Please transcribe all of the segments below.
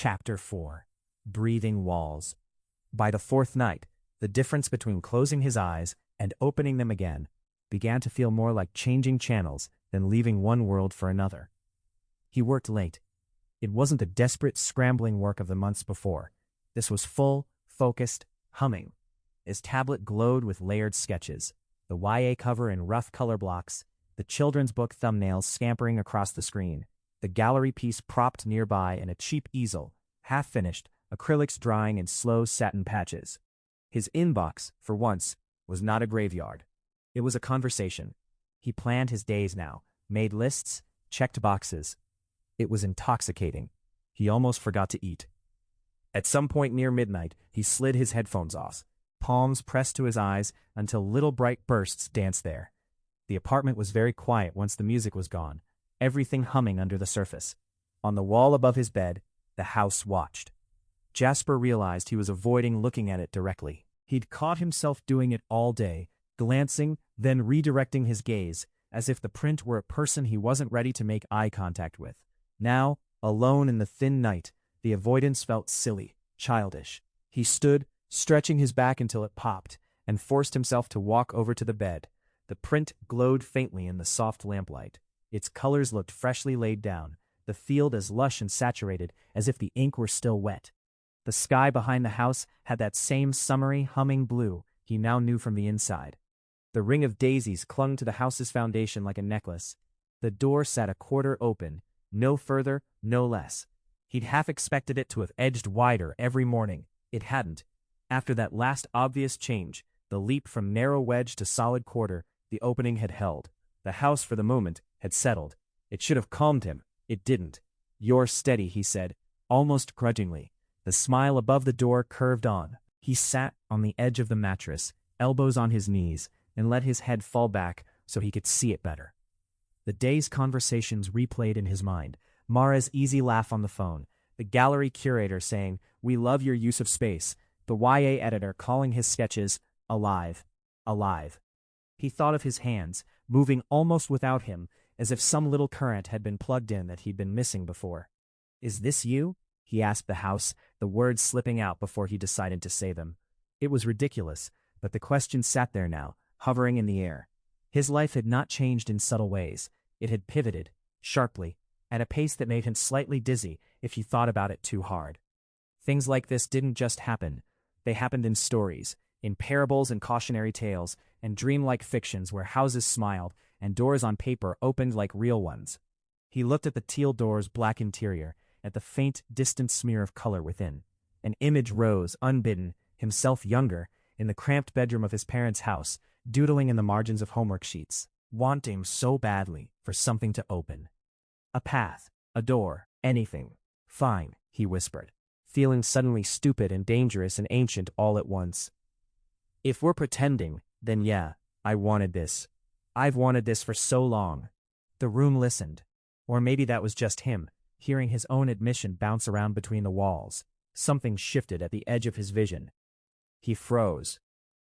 Chapter 4. Breathing Walls. By the fourth night, the difference between closing his eyes and opening them again began to feel more like changing channels than leaving one world for another. He worked late. It wasn't the desperate, scrambling work of the months before. This was full, focused, humming. His tablet glowed with layered sketches, the YA cover in rough color blocks, the children's book thumbnails scampering across the screen, the gallery piece propped nearby and a cheap easel, half-finished, acrylics drying in slow satin patches. His inbox, for once, was not a graveyard. It was a conversation. He planned his days now, made lists, checked boxes. It was intoxicating. He almost forgot to eat. At some point near midnight, he slid his headphones off, palms pressed to his eyes until little bright bursts danced there. The apartment was very quiet once the music was gone, everything humming under the surface. On the wall above his bed, the house watched. Jasper realized he was avoiding looking at it directly. He'd caught himself doing it all day, glancing, then redirecting his gaze, as if the print were a person he wasn't ready to make eye contact with. Now, alone in the thin night, the avoidance felt silly, childish. He stood, stretching his back until it popped, and forced himself to walk over to the bed. The print glowed faintly in the soft lamplight. Its colors looked freshly laid down, the field as lush and saturated as if the ink were still wet. The sky behind the house had that same summery, humming blue he now knew from the inside. The ring of daisies clung to the house's foundation like a necklace. The door sat a quarter open, no further, no less. He'd half expected it to have edged wider every morning. It hadn't. After that last obvious change, the leap from narrow wedge to solid quarter, the opening had held. The house, for the moment, had settled. It should have calmed him. It didn't. "You're steady," he said, almost grudgingly. The smile above the door curved on. He sat on the edge of the mattress, elbows on his knees, and let his head fall back so he could see it better. The day's conversations replayed in his mind. Mara's easy laugh on the phone, the gallery curator saying, "We love your use of space," the YA editor calling his sketches alive, alive. He thought of his hands, moving almost without him, as if some little current had been plugged in that he'd been missing before. "Is this you?" he asked the house, the words slipping out before he decided to say them. It was ridiculous, but the question sat there now, hovering in the air. His life had not changed in subtle ways. It had pivoted, sharply, at a pace that made him slightly dizzy if he thought about it too hard. Things like this didn't just happen. They happened in stories, in parables and cautionary tales, and dreamlike fictions where houses smiled and doors on paper opened like real ones. He looked at the teal door's black interior, at the faint, distant smear of color within. An image rose, unbidden, himself younger, in the cramped bedroom of his parents' house, doodling in the margins of homework sheets, wanting so badly for something to open. A path, a door, anything. "Fine," he whispered, feeling suddenly stupid and dangerous and ancient all at once. "If we're pretending, then yeah, I wanted this. I've wanted this for so long." The room listened. Or maybe that was just him, hearing his own admission bounce around between the walls. Something shifted at the edge of his vision. He froze.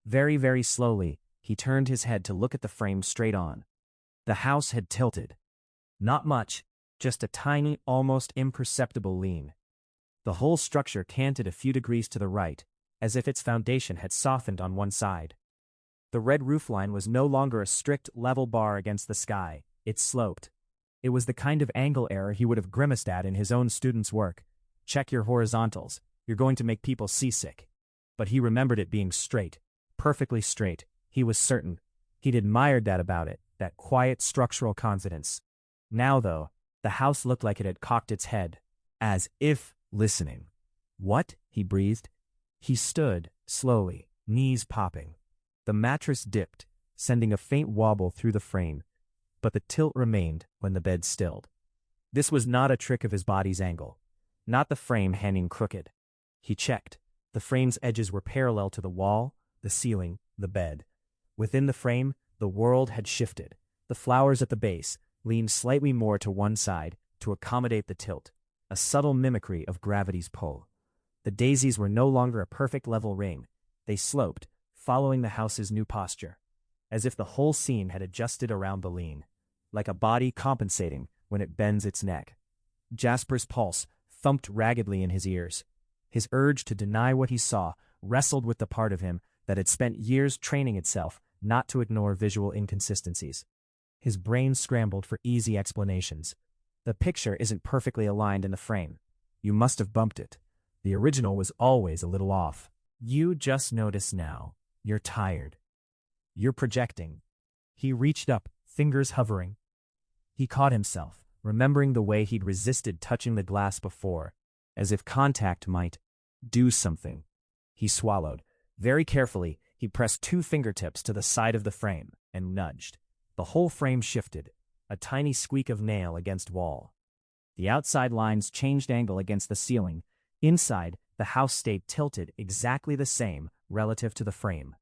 Very, very slowly, he turned his head to look at the frame straight on. The house had tilted. Not much, just a tiny, almost imperceptible lean. The whole structure canted a few degrees to the right, as if its foundation had softened on one side. The red roofline was no longer a strict, level bar against the sky. It sloped. It was the kind of angle error he would have grimaced at in his own student's work. "Check your horizontals. You're going to make people seasick." But he remembered it being straight. Perfectly straight. He was certain. He'd admired that about it, that quiet structural confidence. Now, though, the house looked like it had cocked its head, as if listening. "What?" he breathed. He stood, slowly, knees popping. The mattress dipped, sending a faint wobble through the frame, but the tilt remained when the bed stilled. This was not a trick of his body's angle, not the frame hanging crooked. He checked. The frame's edges were parallel to the wall, the ceiling, the bed. Within the frame, the world had shifted. The flowers at the base leaned slightly more to one side to accommodate the tilt, a subtle mimicry of gravity's pull. The daisies were no longer a perfect level ring. They sloped, following the house's new posture, as if the whole scene had adjusted around the lean, like a body compensating when it bends its neck. Jasper's pulse thumped raggedly in his ears. His urge to deny what he saw wrestled with the part of him that had spent years training itself not to ignore visual inconsistencies. His brain scrambled for easy explanations. The picture isn't perfectly aligned in the frame. You must have bumped it. The original was always a little off. You just notice now. You're tired. You're projecting. He reached up, fingers hovering. He caught himself, remembering the way he'd resisted touching the glass before, as if contact might do something. He swallowed. Very carefully, he pressed 2 fingertips to the side of the frame and nudged. The whole frame shifted, a tiny squeak of nail against wall. The outside lines changed angle against the ceiling. Inside, the house stayed tilted exactly the same relative to the frame.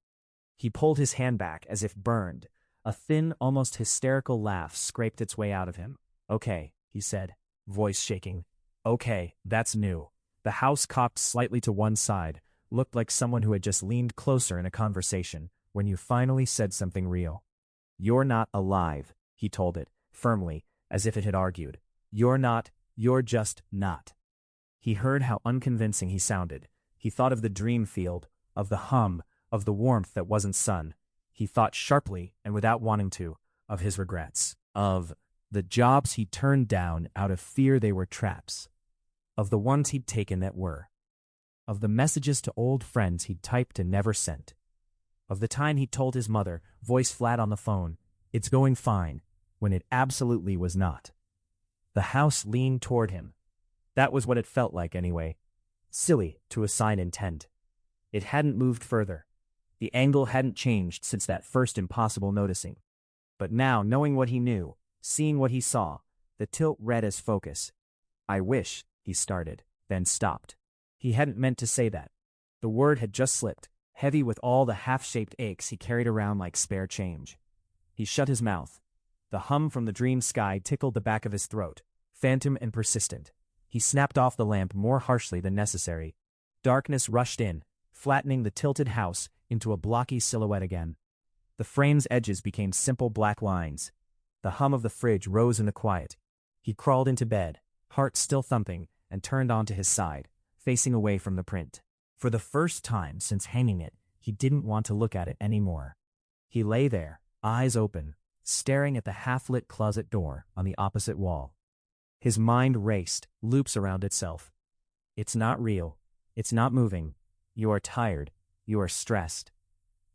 He pulled his hand back as if burned. A thin, almost hysterical laugh scraped its way out of him. "Okay," he said, voice shaking. "Okay, that's new." The house cocked slightly to one side, looked like someone who had just leaned closer in a conversation when you finally said something real. "You're not alive," he told it, firmly, as if it had argued. "You're not, you're just not." He heard how unconvincing he sounded. He thought of the dream field, of the hum, of the warmth that wasn't sun. He thought sharply, and without wanting to, of his regrets. Of the jobs he turned down out of fear they were traps. Of the ones he'd taken that were. Of the messages to old friends he'd typed and never sent. Of the time he told his mother, voice flat on the phone, "It's going fine," when it absolutely was not. The house leaned toward him. That was what it felt like anyway. Silly to assign intent. It hadn't moved further. The angle hadn't changed since that first impossible noticing. But now, knowing what he knew, seeing what he saw, the tilt read as focus. "I wish," he started, then stopped. He hadn't meant to say that. The word had just slipped, heavy with all the half-shaped aches he carried around like spare change. He shut his mouth. The hum from the dream sky tickled the back of his throat, phantom and persistent. He snapped off the lamp more harshly than necessary. Darkness rushed in, flattening the tilted house into a blocky silhouette again. The frame's edges became simple black lines. The hum of the fridge rose in the quiet. He crawled into bed, heart still thumping, and turned onto his side, facing away from the print. For the first time since hanging it, he didn't want to look at it anymore. He lay there, eyes open, staring at the half-lit closet door on the opposite wall. His mind raced, loops around itself. It's not real. It's not moving. You are tired. You are stressed.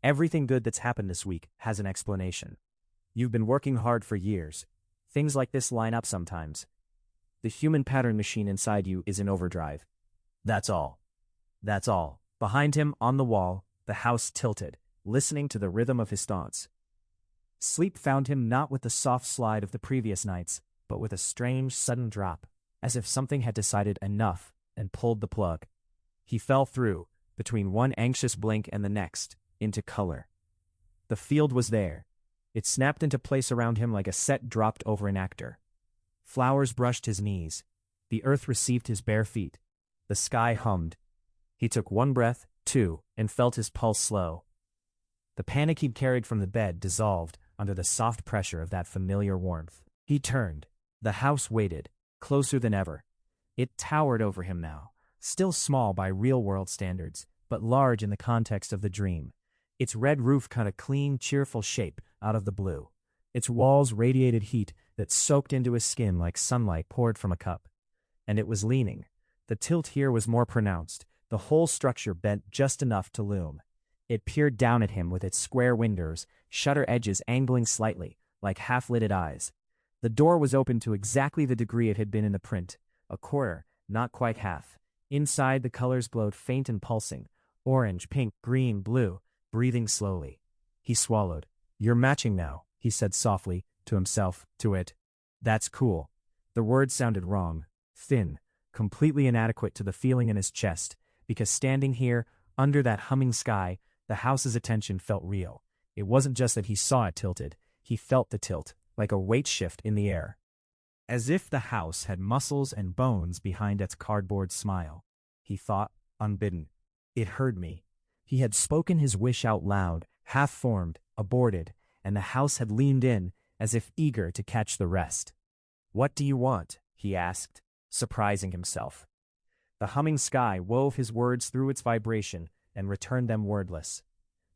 Everything good that's happened this week has an explanation. You've been working hard for years. Things like this line up sometimes. The human pattern machine inside you is in overdrive. That's all. That's all. Behind him, on the wall, the house tilted, listening to the rhythm of his thoughts. Sleep found him not with the soft slide of the previous nights, but with a strange, sudden drop, as if something had decided enough and pulled the plug. He fell through, between one anxious blink and the next, into color. The field was there. It snapped into place around him like a set dropped over an actor. Flowers brushed his knees. The earth received his bare feet. The sky hummed. He took one breath, 2, and felt his pulse slow. The panic he'd carried from the bed dissolved under the soft pressure of that familiar warmth. He turned. The house waited, closer than ever. It towered over him now, still small by real-world standards, but large in the context of the dream. Its red roof cut a clean, cheerful shape out of the blue. Its walls radiated heat that soaked into his skin like sunlight poured from a cup. And it was leaning. The tilt here was more pronounced, the whole structure bent just enough to loom. It peered down at him with its square windows, shutter edges angling slightly, like half-lidded eyes. The door was open to exactly the degree it had been in the print, a quarter, not quite half. Inside, the colors glowed faint and pulsing, orange, pink, green, blue, breathing slowly. He swallowed. "You're matching now," he said softly, to himself, to it. "That's cool." The word sounded wrong, thin, completely inadequate to the feeling in his chest, because standing here, under that humming sky, the house's attention felt real. It wasn't just that he saw it tilted, he felt the tilt, like a weight shift in the air. As if the house had muscles and bones behind its cardboard smile. He thought, unbidden. It heard me. He had spoken his wish out loud, half-formed, aborted, and the house had leaned in, as if eager to catch the rest. "What do you want?" he asked, surprising himself. The humming sky wove his words through its vibration and returned them wordless.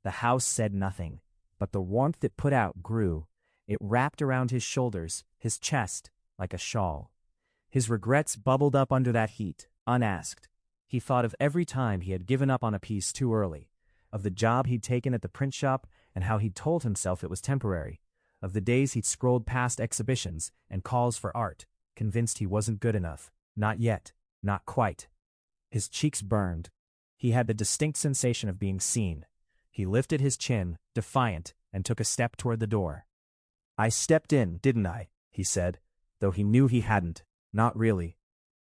The house said nothing, but the warmth it put out grew. It wrapped around his shoulders, his chest, like a shawl. His regrets bubbled up under that heat, unasked. He thought of every time he had given up on a piece too early, of the job he'd taken at the print shop and how he'd told himself it was temporary, of the days he'd scrolled past exhibitions and calls for art, convinced he wasn't good enough. Not yet, not quite. His cheeks burned. He had the distinct sensation of being seen. He lifted his chin, defiant, and took a step toward the door. "I stepped in, didn't I?" he said, though he knew he hadn't. Not really.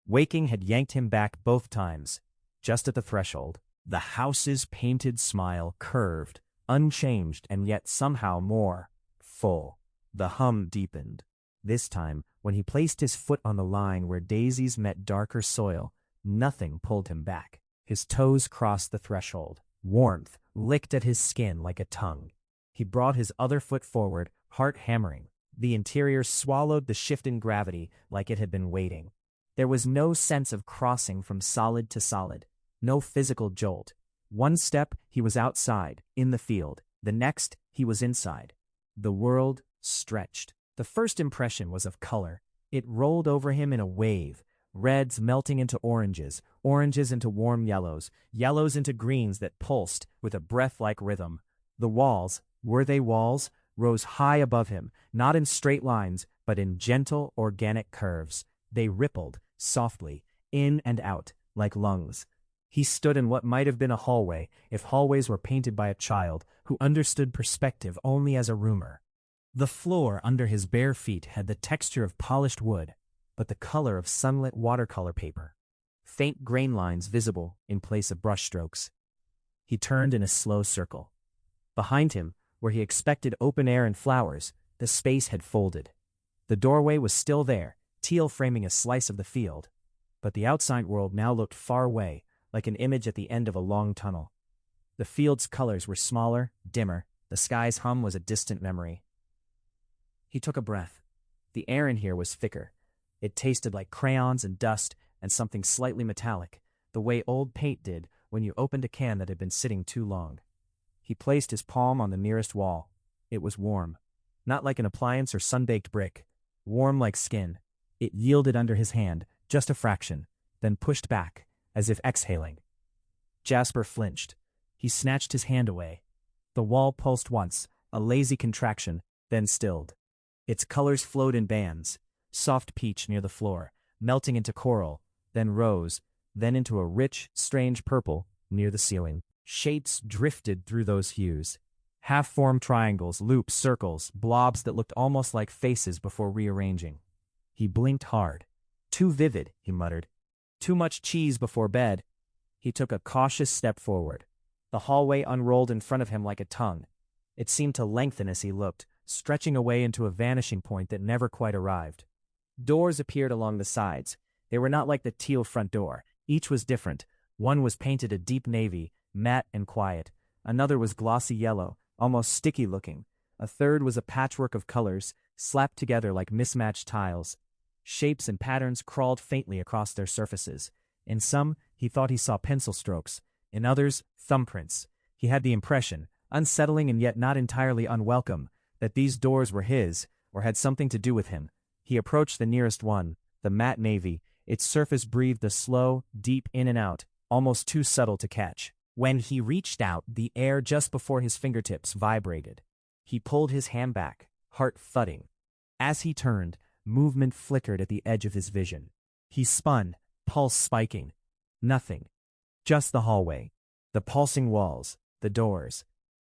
Waking had yanked him back both times, just at the threshold. The house's painted smile curved, unchanged and yet somehow more full. The hum deepened. This time, when he placed his foot on the line where daisies met darker soil, nothing pulled him back. His toes crossed the threshold. Warmth licked at his skin like a tongue. He brought his other foot forward, heart hammering. The interior swallowed the shift in gravity like it had been waiting. There was no sense of crossing from solid to solid, no physical jolt. One step, he was outside, in the field. The next, he was inside. The world stretched. The first impression was of color. It rolled over him in a wave, reds melting into oranges, oranges into warm yellows, yellows into greens that pulsed with a breath-like rhythm. The walls, were they walls, rose high above him, not in straight lines, but in gentle, organic curves. They rippled, softly, in and out, like lungs. He stood in what might have been a hallway, if hallways were painted by a child who understood perspective only as a rumor. The floor under his bare feet had the texture of polished wood, but the color of sunlit watercolor paper. Faint grain lines visible in place of brushstrokes. He turned in a slow circle. Behind him, where he expected open air and flowers, the space had folded. The doorway was still there, teal framing a slice of the field, but the outside world now looked far away, like an image at the end of a long tunnel. The field's colors were smaller, dimmer, the sky's hum was a distant memory. He took a breath. The air in here was thicker. It tasted like crayons and dust and something slightly metallic, the way old paint did when you opened a can that had been sitting too long. He placed his palm on the nearest wall. It was warm. Not like an appliance or sun-baked brick. Warm like skin. It yielded under his hand, just a fraction, then pushed back, as if exhaling. Jasper flinched. He snatched his hand away. The wall pulsed once, a lazy contraction, then stilled. Its colors flowed in bands. Soft peach near the floor, melting into coral, then rose, then into a rich, strange purple near the ceiling. Shapes drifted through those hues. Half-formed triangles, loops, circles, blobs that looked almost like faces before rearranging. He blinked hard. "Too vivid," he muttered. "Too much cheese before bed." He took a cautious step forward. The hallway unrolled in front of him like a tongue. It seemed to lengthen as he looked, stretching away into a vanishing point that never quite arrived. Doors appeared along the sides. They were not like the teal front door. Each was different. One was painted a deep navy, matte and quiet. Another was glossy yellow, almost sticky-looking. A third was a patchwork of colors, slapped together like mismatched tiles. Shapes and patterns crawled faintly across their surfaces. In some, he thought he saw pencil strokes. In others, thumbprints. He had the impression, unsettling and yet not entirely unwelcome, that these doors were his, or had something to do with him. He approached the nearest one, the matte navy. Its surface breathed a slow, deep in and out, almost too subtle to catch. When he reached out, the air just before his fingertips vibrated. He pulled his hand back, heart thudding. As he turned, movement flickered at the edge of his vision. He spun, pulse spiking. Nothing. Just the hallway, the pulsing walls, the doors.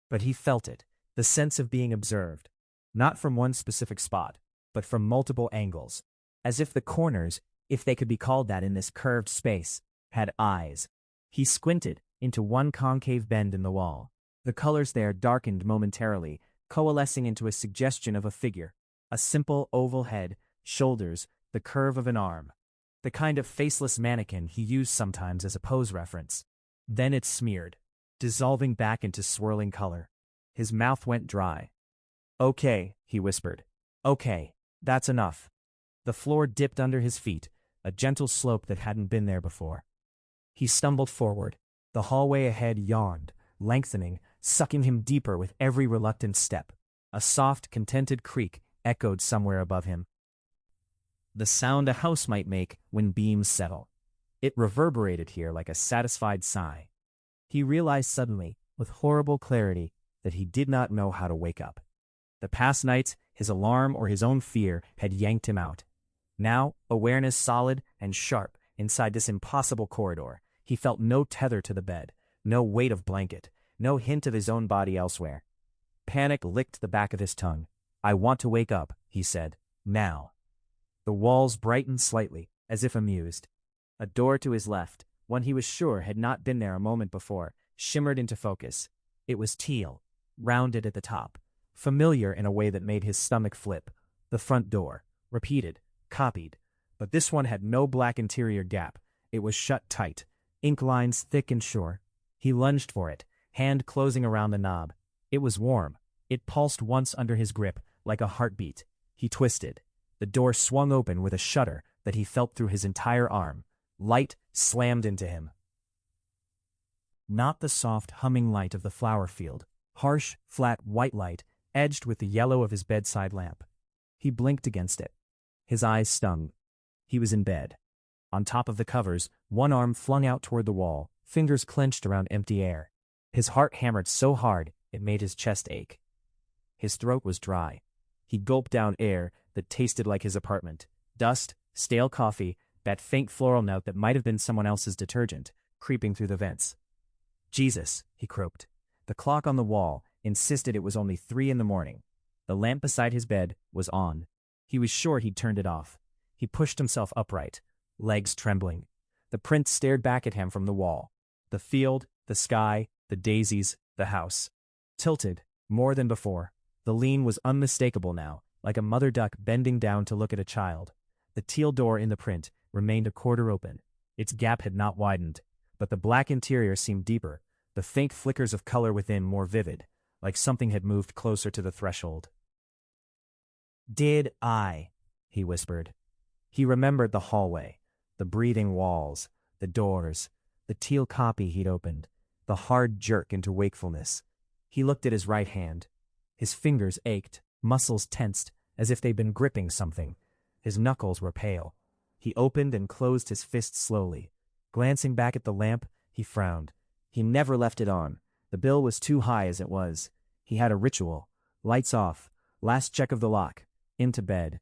But he felt it, the sense of being observed. Not from one specific spot, but from multiple angles. As if the corners, if they could be called that in this curved space, had eyes. He squinted into one concave bend in the wall. The colors there darkened momentarily, coalescing into a suggestion of a figure. A simple oval head, shoulders, the curve of an arm. The kind of faceless mannequin he used sometimes as a pose reference. Then it smeared, dissolving back into swirling color. His mouth went dry. "Okay," he whispered. "Okay, that's enough." The floor dipped under his feet, a gentle slope that hadn't been there before. He stumbled forward. The hallway ahead yawned, lengthening, sucking him deeper with every reluctant step. A soft, contented creak echoed somewhere above him. The sound a house might make when beams settle. It reverberated here like a satisfied sigh. He realized suddenly, with horrible clarity, that he did not know how to wake up. The past nights, his alarm or his own fear had yanked him out. Now, awareness solid and sharp inside this impossible corridor, he felt no tether to the bed, no weight of blanket, no hint of his own body elsewhere. Panic licked the back of his tongue. "I want to wake up," he said. "Now." The walls brightened slightly, as if amused. A door to his left, one he was sure had not been there a moment before, shimmered into focus. It was teal, rounded at the top, familiar in a way that made his stomach flip. The front door, repeated, copied, but this one had no black interior gap. It was shut tight, ink lines thick and sure. He lunged for it, hand closing around the knob. It was warm. It pulsed once under his grip, like a heartbeat. He twisted. The door swung open with a shudder that he felt through his entire arm. Light slammed into him. Not the soft, humming light of the flower field. Harsh, flat white light, edged with the yellow of his bedside lamp. He blinked against it. His eyes stung. He was in bed. On top of the covers, one arm flung out toward the wall, fingers clenched around empty air. His heart hammered so hard it made his chest ache. His throat was dry. He gulped down air that tasted like his apartment. Dust, stale coffee, that faint floral note that might have been someone else's detergent, creeping through the vents. "Jesus," he croaked. The clock on the wall insisted it was only 3 a.m. The lamp beside his bed was on. He was sure he'd turned it off. He pushed himself upright, legs trembling. The print stared back at him from the wall. The field, the sky, the daisies, the house. Tilted, more than before. The lean was unmistakable now, like a mother duck bending down to look at a child. The teal door in the print remained a quarter open. Its gap had not widened, but the black interior seemed deeper, the faint flickers of color within more vivid, like something had moved closer to the threshold. "Did I?" he whispered. He remembered the hallway, the breathing walls, the doors, the teal copy he'd opened, the hard jerk into wakefulness. He looked at his right hand. His fingers ached, muscles tensed, as if they'd been gripping something. His knuckles were pale. He opened and closed his fist slowly. Glancing back at the lamp, he frowned. He never left it on. The bill was too high as it was. He had a ritual. Lights off. Last check of the lock. Into bed.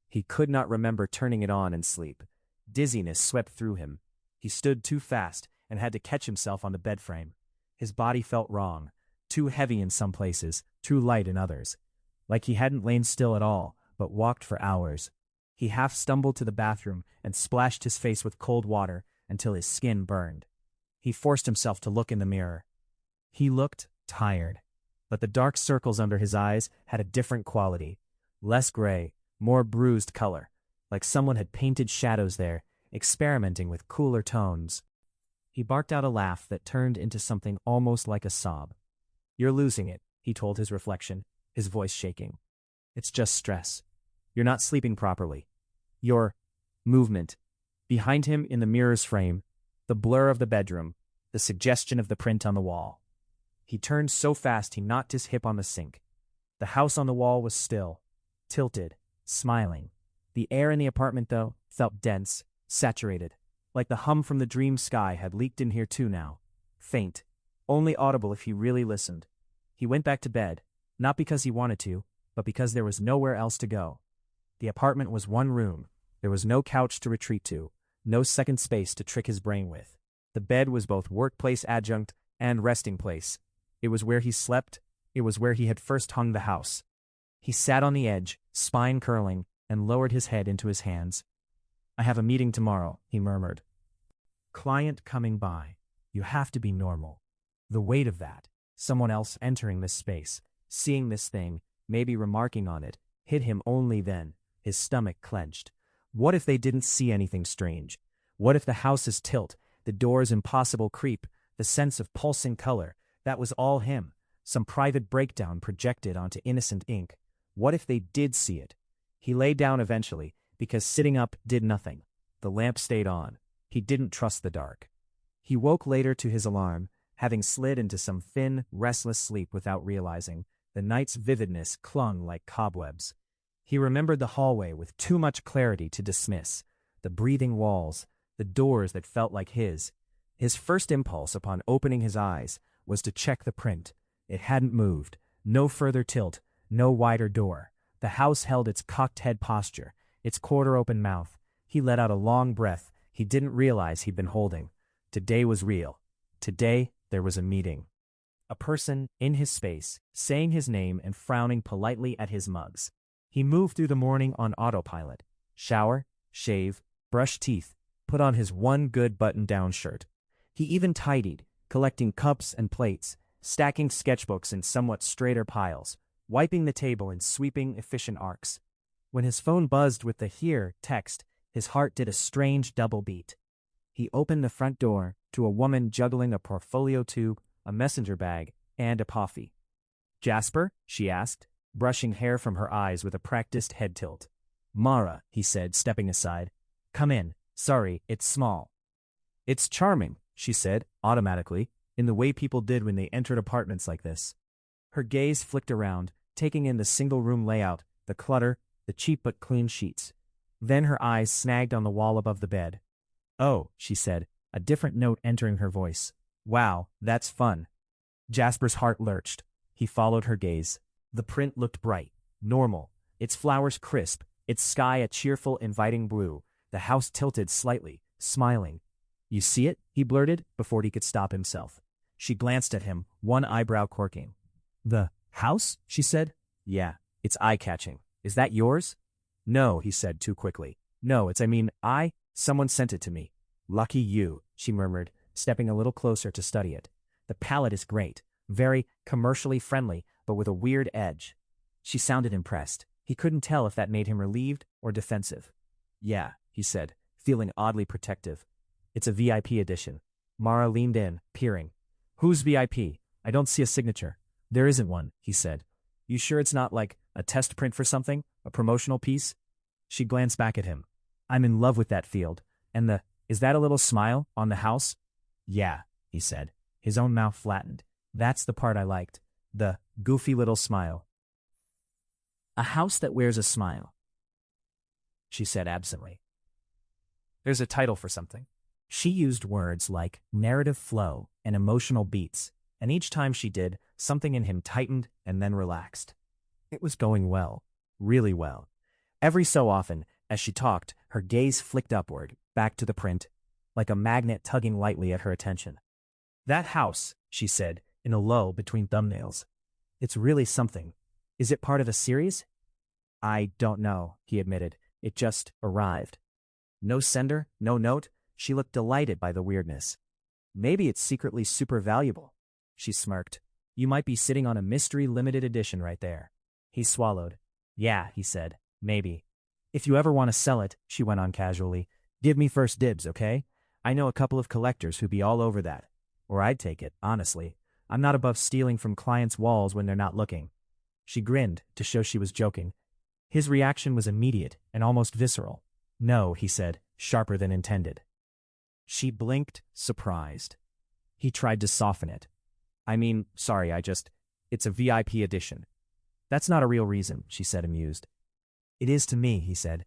He could not remember turning it on and sleep. Dizziness swept through him. He stood too fast and had to catch himself on the bed frame. His body felt wrong. Too heavy in some places, too light in others. Like he hadn't lain still at all, but walked for hours. He half stumbled to the bathroom and splashed his face with cold water until his skin burned. He forced himself to look in the mirror. He looked tired, but the dark circles under his eyes had a different quality. Less gray, more bruised color, like someone had painted shadows there, experimenting with cooler tones. He barked out a laugh that turned into something almost like a sob. "You're losing it," he told his reflection, his voice shaking. "It's just stress. You're not sleeping properly. Your movement." Behind him in the mirror's frame, the blur of the bedroom, the suggestion of the print on the wall. He turned so fast he knocked his hip on the sink. The house on the wall was still, tilted, smiling. The air in the apartment, though, felt dense, saturated, like the hum from the dream sky had leaked in here too now. Faint, only audible if he really listened. He went back to bed, not because he wanted to, but because there was nowhere else to go. The apartment was one room. There was no couch to retreat to, no second space to trick his brain with. The bed was both workplace adjunct and resting place. It was where he slept. It was where he had first hung the house. He sat on the edge, spine curling, and lowered his head into his hands. "I have a meeting tomorrow," he murmured. "Client coming by. You have to be normal." The weight of that, someone else entering this space, seeing this thing, maybe remarking on it, hit him only then. His stomach clenched. What if they didn't see anything strange? What if the house's tilt, the door's impossible creep, the sense of pulsing color, that was all him, some private breakdown projected onto innocent ink? What if they did see it? He lay down eventually, because sitting up did nothing. The lamp stayed on. He didn't trust the dark. He woke later to his alarm, having slid into some thin, restless sleep without realizing. The night's vividness clung like cobwebs. He remembered the hallway with too much clarity to dismiss, the breathing walls, the doors that felt like his. His first impulse upon opening his eyes was to check the print. It hadn't moved, no further tilt, no wider door. The house held its cocked head posture, its quarter-open mouth. He let out a long breath he didn't realize he'd been holding. Today was real. Today, there was a meeting. A person in his space, saying his name and frowning politely at his mugs. He moved through the morning on autopilot. Shower, shave, brush teeth, put on his one good button-down shirt. He even tidied, collecting cups and plates, stacking sketchbooks in somewhat straighter piles, wiping the table in sweeping, efficient arcs. When his phone buzzed with the "Here" text, his heart did a strange double beat. He opened the front door to a woman juggling a portfolio tube, a messenger bag, and a coffee. "Jasper?" she asked, brushing hair from her eyes with a practiced head tilt. "Mara," he said, stepping aside. "Come in. Sorry, it's small." "It's charming," she said, automatically, in the way people did when they entered apartments like this. Her gaze flicked around, taking in the single-room layout, the clutter, the cheap but clean sheets. Then her eyes snagged on the wall above the bed. "Oh," she said, a different note entering her voice. "Wow, that's fun." Jasper's heart lurched. He followed her gaze. The print looked bright, normal, its flowers crisp, its sky a cheerful, inviting blue, the house tilted slightly, smiling. "You see it?" he blurted, before he could stop himself. She glanced at him, one eyebrow quirking. "The house?" she said. "Yeah, it's eye-catching. Is that yours?" "No," he said too quickly. "No, someone sent it to me." "Lucky you," she murmured, stepping a little closer to study it. "The palette is great, very commercially friendly, but with a weird edge." She sounded impressed. He couldn't tell if that made him relieved or defensive. "Yeah," he said, feeling oddly protective. "It's a VIP edition." Mara leaned in, peering. "Who's VIP? I don't see a signature." "There isn't one," he said. "You sure it's not like a test print for something? A promotional piece?" She glanced back at him. "I'm in love with that field. And is that a little smile on the house?" "Yeah," he said. His own mouth flattened. "That's the part I liked. The goofy little smile." "A house that wears a smile," she said absently. "There's a title for something." She used words like narrative flow and emotional beats, and each time she did, something in him tightened and then relaxed. It was going well, really well. Every so often, as she talked, her gaze flicked upward, back to the print, like a magnet tugging lightly at her attention. "That house," she said, in a lull between thumbnails. "It's really something. Is it part of a series?" "I don't know," he admitted. "It just arrived." "No sender? No note?" She looked delighted by the weirdness. "Maybe it's secretly super valuable." She smirked. "You might be sitting on a mystery limited edition right there." He swallowed. "Yeah," he said. "Maybe. If you ever want to sell it," she went on casually, "give me first dibs, okay? I know a couple of collectors who'd be all over that. Or I'd take it, honestly. I'm not above stealing from clients' walls when they're not looking." She grinned to show she was joking. His reaction was immediate and almost visceral. "No," he said, sharper than intended. She blinked, surprised. He tried to soften it. "Sorry, it's a VIP edition." "That's not a real reason," she said, amused. "It is to me," he said.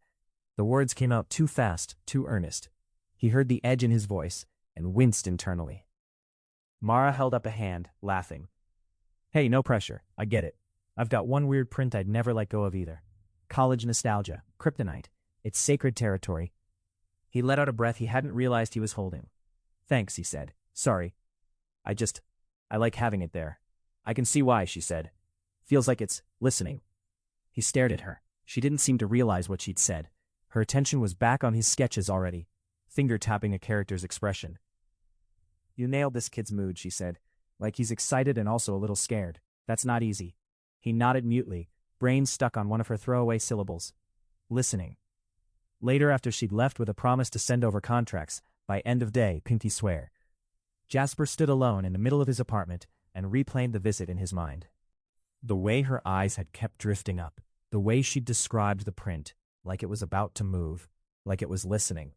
The words came out too fast, too earnest. He heard the edge in his voice and winced internally. Mara held up a hand, laughing. "Hey, no pressure. I get it. I've got one weird print I'd never let go of either. College nostalgia, kryptonite. It's sacred territory." He let out a breath he hadn't realized he was holding. "Thanks," he said. "Sorry. I like having it there." "I can see why," she said. "Feels like it's listening." He stared at her. She didn't seem to realize what she'd said. Her attention was back on his sketches already, finger-tapping a character's expression. "You nailed this kid's mood," she said. "Like he's excited and also a little scared. That's not easy." He nodded mutely, brain stuck on one of her throwaway syllables. Listening. Later, after she'd left with a promise to send over contracts, by end of day, pinky swear. Jasper stood alone in the middle of his apartment and replayed the visit in his mind. The way her eyes had kept drifting up, the way she'd described the print, like it was about to move, like it was listening.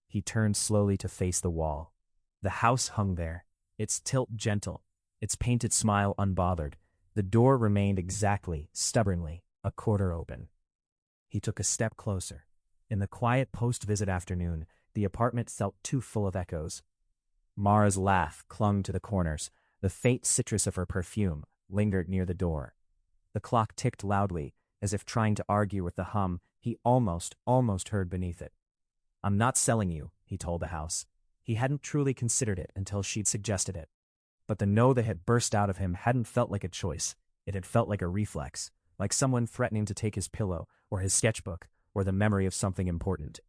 He turned slowly to face the wall. The house hung there, its tilt gentle, its painted smile unbothered. The door remained exactly, stubbornly, a quarter open. He took a step closer. In the quiet post-visit afternoon, the apartment felt too full of echoes. Mara's laugh clung to the corners. The faint citrus of her perfume lingered near the door. The clock ticked loudly, as if trying to argue with the hum he almost heard beneath it. "I'm not selling you," he told the house. He hadn't truly considered it until she'd suggested it. But the no that had burst out of him hadn't felt like a choice. It had felt like a reflex, like someone threatening to take his pillow, or his sketchbook, or the memory of something important.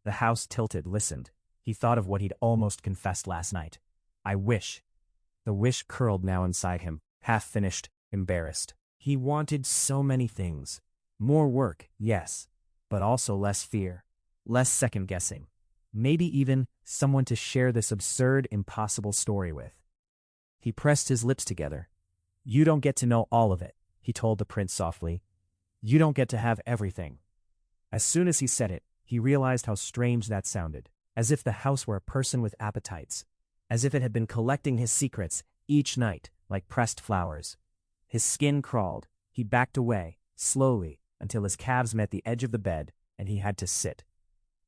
The house tilted, listened. He thought of what he'd almost confessed last night. "I wish." The wish curled now inside him, half-finished, embarrassed. He wanted so many things. More work, yes, but also less fear, less second-guessing. Maybe even someone to share this absurd, impossible story with. He pressed his lips together. "You don't get to know all of it," he told the prince softly. "You don't get to have everything." As soon as he said it, he realized how strange that sounded, as if the house were a person with appetites, as if it had been collecting his secrets each night like pressed flowers. His skin crawled. He backed away, slowly, until his calves met the edge of the bed, and he had to sit.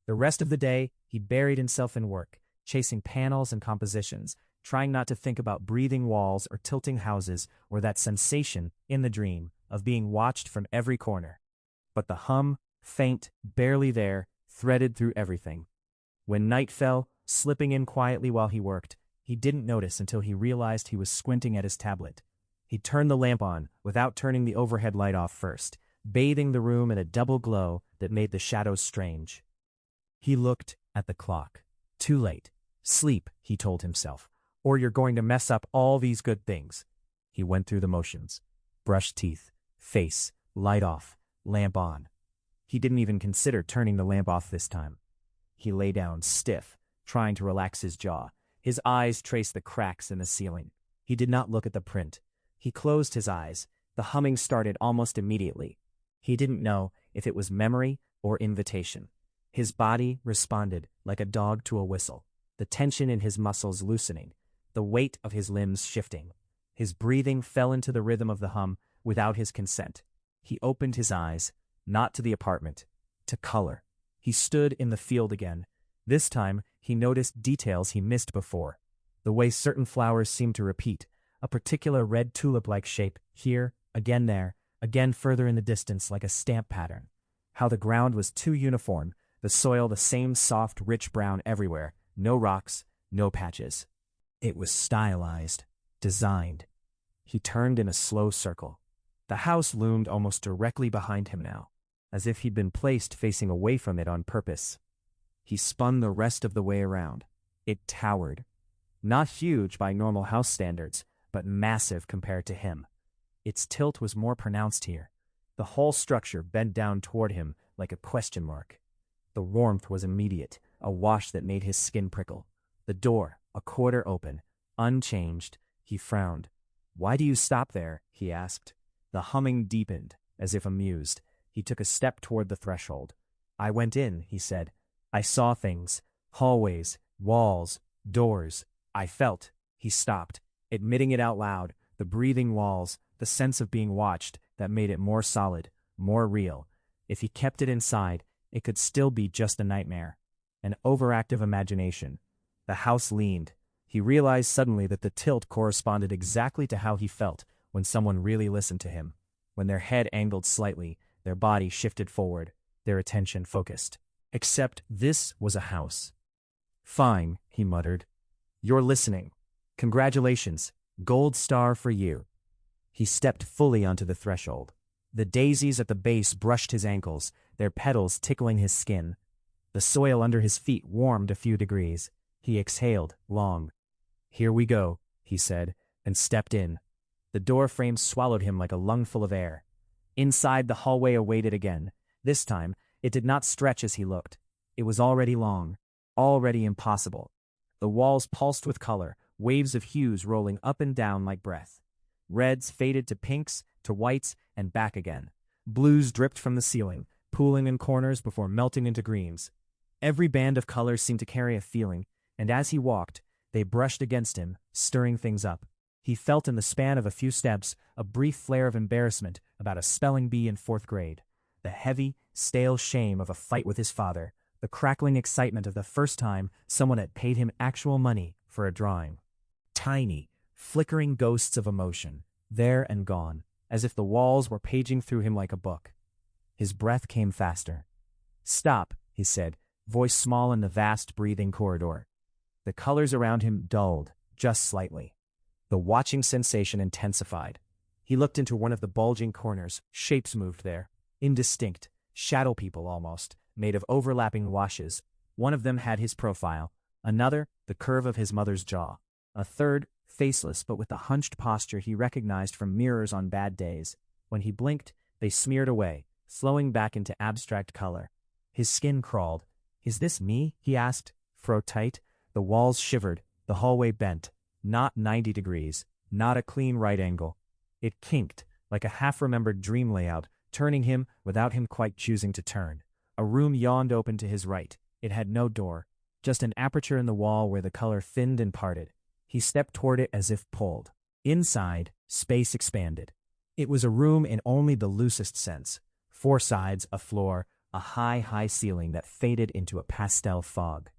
The rest of the day, he buried himself in work, chasing panels and compositions, trying not to think about breathing walls or tilting houses or that sensation, in the dream, of being watched from every corner. But the hum, faint, barely there, threaded through everything. When night fell, slipping in quietly while he worked, he didn't notice until he realized he was squinting at his tablet. He turned the lamp on, without turning the overhead light off first, bathing the room in a double glow that made the shadows strange. He looked at the clock. Too late. Sleep, he told himself, or you're going to mess up all these good things. He went through the motions. Brushed teeth, face, light off, lamp on. He didn't even consider turning the lamp off this time. He lay down, stiff, trying to relax his jaw. His eyes traced the cracks in the ceiling. He did not look at the print. He closed his eyes. The humming started almost immediately. He didn't know if it was memory or invitation. His body responded like a dog to a whistle, the tension in his muscles loosening, the weight of his limbs shifting. His breathing fell into the rhythm of the hum without his consent. He opened his eyes, not to the apartment, to color. He stood in the field again. This time, he noticed details he missed before. The way certain flowers seemed to repeat, a particular red tulip-like shape, here, again there, again further in the distance like a stamp pattern. How the ground was too uniform, the soil the same soft, rich brown everywhere, no rocks, no patches. It was stylized, designed. He turned in a slow circle. The house loomed almost directly behind him now, as if he'd been placed facing away from it on purpose. He spun the rest of the way around. It towered. Not huge by normal house standards, but massive compared to him. Its tilt was more pronounced here. The whole structure bent down toward him like a question mark. The warmth was immediate, a wash that made his skin prickle. The door, a quarter open, unchanged. He frowned. "Why do you stop there?" he asked. The humming deepened, as if amused. He took a step toward the threshold. "I went in," he said. "I saw things. Hallways, walls, doors. I felt." He stopped, admitting it out loud, the breathing walls, the sense of being watched that made it more solid, more real. If he kept it inside, it could still be just a nightmare. An overactive imagination. The house leaned. He realized suddenly that the tilt corresponded exactly to how he felt when someone really listened to him. When their head angled slightly, their body shifted forward, their attention focused. Except this was a house. "Fine," he muttered. "You're listening. Congratulations. Gold star for you." He stepped fully onto the threshold. The daisies at the base brushed his ankles, their petals tickling his skin. The soil under his feet warmed a few degrees. He exhaled, long. "Here we go," he said, and stepped in. The door frame swallowed him like a lungful of air. Inside, the hallway awaited again. This time, it did not stretch as he looked. It was already long, already impossible. The walls pulsed with color, waves of hues rolling up and down like breath. Reds faded to pinks, to whites, and back again. Blues dripped from the ceiling, pooling in corners before melting into greens. Every band of color seemed to carry a feeling, and as he walked, They brushed against him, stirring things up. He felt in the span of a few steps a brief flare of embarrassment about a spelling bee in 4th grade, the heavy, stale shame of a fight with his father, the crackling excitement of the first time someone had paid him actual money for a drawing. Tiny, flickering ghosts of emotion, there and gone, as if the walls were paging through him like a book. His breath came faster. "Stop," he said, voice small in the vast breathing corridor. The colors around him dulled, just slightly. The watching sensation intensified. He looked into one of the bulging corners. Shapes moved there. Indistinct, shadow people almost, made of overlapping washes. One of them had his profile. Another, the curve of his mother's jaw. A third, faceless but with the hunched posture he recognized from mirrors on bad days. When he blinked, they smeared away, flowing back into abstract color. His skin crawled. "Is this me?" he asked. Throat tight. The walls shivered. The hallway bent. Not 90 degrees. Not a clean right angle. It kinked, like a half-remembered dream layout, turning him without him quite choosing to turn. A room yawned open to his right. It had no door, just an aperture in the wall where the color thinned and parted. He stepped toward it as if pulled. Inside, space expanded. It was a room in only the loosest sense. 4 sides, a floor, a high ceiling that faded into a pastel fog.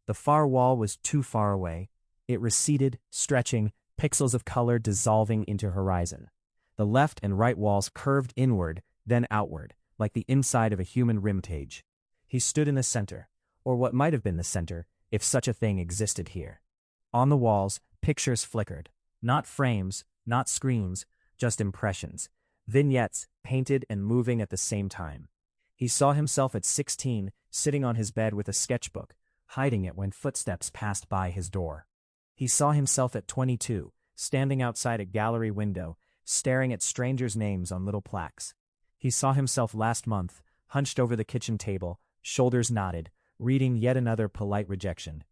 The far wall was too far away. It receded, stretching, pixels of color dissolving into horizon. The left and right walls curved inward, then outward, like the inside of a human ribcage. He stood in the center, or what might have been the center, if such a thing existed here. On the walls, pictures flickered. Not frames, not screens, just impressions. Vignettes, painted and moving at the same time. He saw himself at 16, sitting on his bed with a sketchbook, hiding it when footsteps passed by his door. He saw himself at 22, standing outside a gallery window, staring at strangers' names on little plaques. He saw himself last month, hunched over the kitchen table, shoulders knotted, reading yet another polite rejection.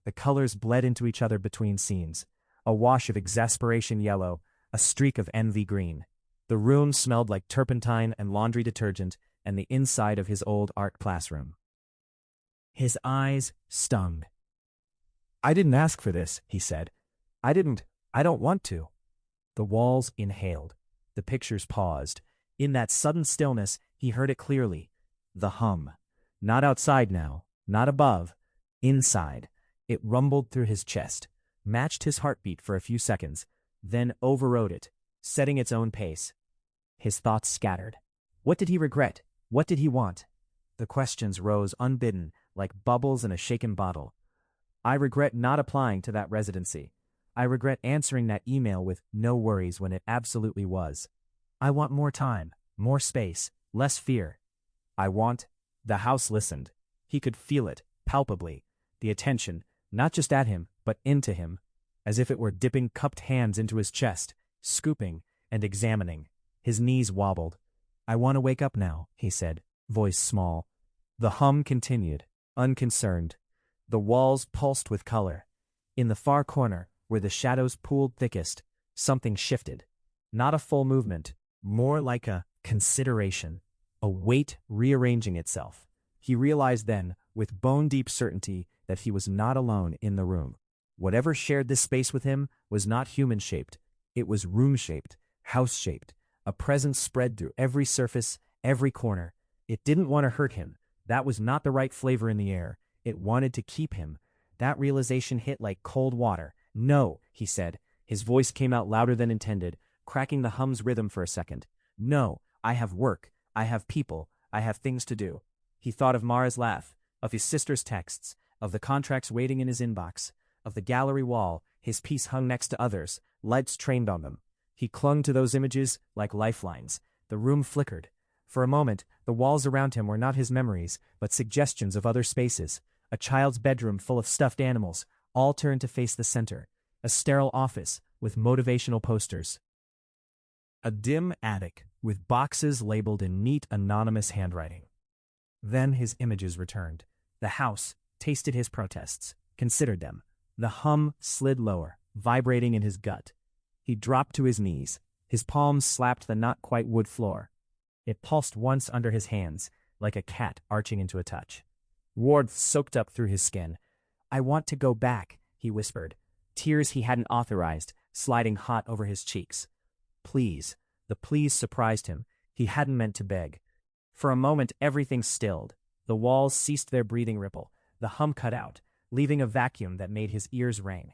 The colors bled into each other between scenes. A wash of exasperation yellow, a streak of envy green. The room smelled like turpentine and laundry detergent and the inside of his old art classroom. His eyes stung. "I didn't ask for this," he said. I don't want to." The walls inhaled. The pictures paused. In that sudden stillness, he heard it clearly. The hum. Not outside now, not above. Inside. It rumbled through his chest, matched his heartbeat for a few seconds, then overrode it, setting its own pace. His thoughts scattered. What did he regret? What did he want? The questions rose unbidden, like bubbles in a shaken bottle. I regret not applying to that residency. I regret answering that email with no worries when it absolutely was. I want more time, more space, less fear. The house listened. He could feel it, palpably. The attention, not just at him, but into him, as if it were dipping cupped hands into his chest, scooping and examining. His knees wobbled. I want to wake up now, he said, voice small. The hum continued, unconcerned. The walls pulsed with color. In the far corner, where the shadows pooled thickest, something shifted. Not a full movement, more like a consideration, a weight rearranging itself. He realized then, with bone-deep certainty, that he was not alone in the room. Whatever shared this space with him was not human-shaped. It was room-shaped, house-shaped, a presence spread through every surface, every corner. It didn't want to hurt him. That was not the right flavor in the air. It wanted to keep him. That realization hit like cold water. No, he said. His voice came out louder than intended, cracking the hum's rhythm for a second. No, I have work. I have people. I have things to do. He thought of Mara's laugh, of his sister's texts, of the contracts waiting in his inbox, of the gallery wall, his piece hung next to others, lights trained on them. He clung to those images like lifelines. The room flickered. For a moment, the walls around him were not his memories, but suggestions of other spaces. A child's bedroom full of stuffed animals, all turned to face the center. A sterile office with motivational posters. A dim attic with boxes labeled in neat, anonymous handwriting. Then his images returned. The house tasted his protests, considered them. The hum slid lower, vibrating in his gut. He dropped to his knees. His palms slapped the not-quite wood floor. It pulsed once under his hands, like a cat arching into a touch. Warmth soaked up through his skin. I want to go back, he whispered. tears he hadn't authorized, sliding hot over his cheeks. Please. The please surprised him. He hadn't meant to beg. For a moment everything stilled. The walls ceased their breathing ripple. The hum cut out, leaving a vacuum that made his ears ring.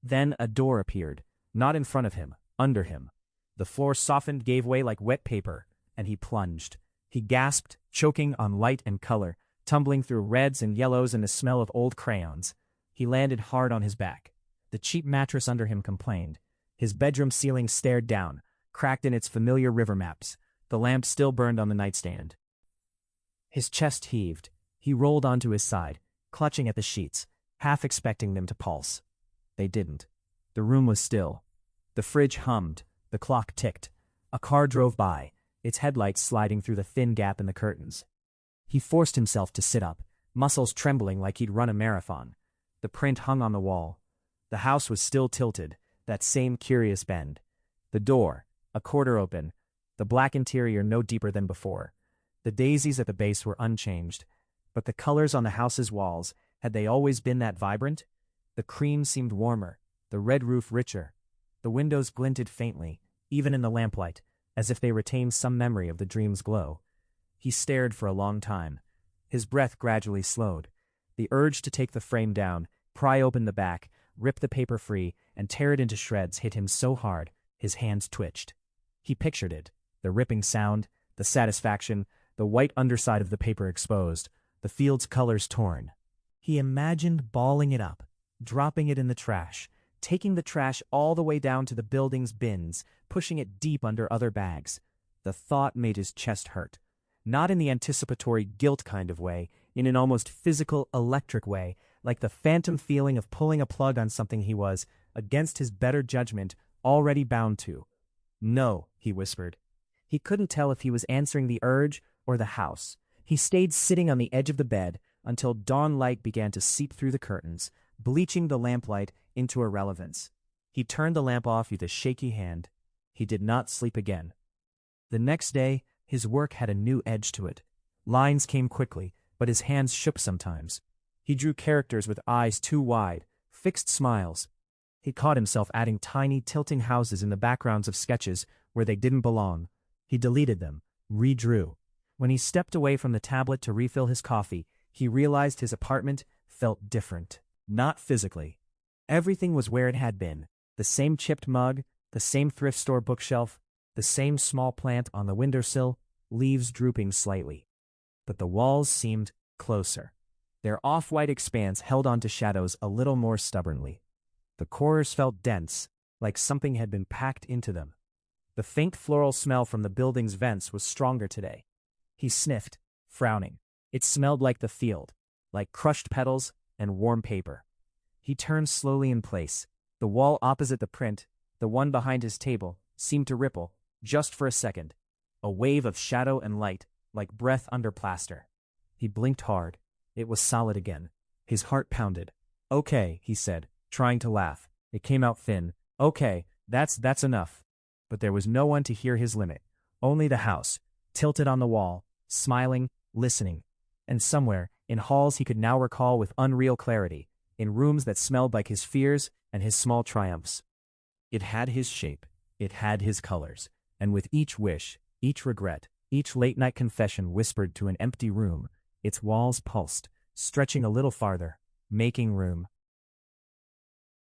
Then a door appeared, not in front of him, under him. The floor softened, gave way like wet paper, and he plunged. He gasped, choking on light and color, tumbling through reds and yellows and the smell of old crayons. He landed hard on his back. The cheap mattress under him complained. His bedroom ceiling stared down, cracked in its familiar river maps. The lamp still burned on the nightstand. His chest heaved. He rolled onto his side, clutching at the sheets, half expecting them to pulse. They didn't. The room was still. The fridge hummed. The clock ticked. A car drove by, its headlights sliding through the thin gap in the curtains. He forced himself to sit up, muscles trembling like he'd run a marathon. The print hung on the wall. The house was still tilted, that same curious bend. The door, a quarter open, the black interior no deeper than before. The daisies at the base were unchanged, but the colors on the house's walls, had they always been that vibrant? The cream seemed warmer, the red roof richer. The windows glinted faintly, even in the lamplight, as if they retained some memory of the dream's glow. He stared for a long time. His breath gradually slowed. The urge to take the frame down, pry open the back, rip the paper free, and tear it into shreds hit him so hard, his hands twitched. He pictured it, the ripping sound, the satisfaction, the white underside of the paper exposed, the field's colors torn. He imagined balling it up, dropping it in the trash, taking the trash all the way down to the building's bins, pushing it deep under other bags. The thought made his chest hurt. Not in the anticipatory guilt kind of way, in an almost physical, electric way, like the phantom feeling of pulling a plug on something he was, against his better judgment, already bound to. No, he whispered. He couldn't tell if he was answering the urge or the house. He stayed sitting on the edge of the bed until dawn light began to seep through the curtains, bleaching the lamplight into irrelevance. He turned the lamp off with a shaky hand. He did not sleep again. The next day, his work had a new edge to it. Lines came quickly, but his hands shook sometimes. He drew characters with eyes too wide, fixed smiles. He caught himself adding tiny, tilting houses in the backgrounds of sketches where they didn't belong. He deleted them, redrew. When he stepped away from the tablet to refill his coffee, he realized his apartment felt different. Not physically. Everything was where it had been. The same chipped mug, the same thrift store bookshelf, the same small plant on the windowsill, leaves drooping slightly. But the walls seemed closer. Their off-white expanse held onto shadows a little more stubbornly. The corners felt dense, like something had been packed into them. The faint floral smell from the building's vents was stronger today. He sniffed, frowning. It smelled like the field, like crushed petals and warm paper. He turned slowly in place. The wall opposite the print, the one behind his table, seemed to ripple, just for a second. A wave of shadow and light, like breath under plaster. He blinked hard. It was solid again. His heart pounded. "Okay," he said, trying to laugh. It came out thin. "Okay, that's enough." But there was no one to hear his limit. Only the house, tilted on the wall, smiling, listening. And somewhere, in halls he could now recall with unreal clarity, in rooms that smelled like his fears and his small triumphs. It had his shape. It had his colors. And with each wish, each regret, each late-night confession whispered to an empty room, its walls pulsed, stretching a little farther, making room.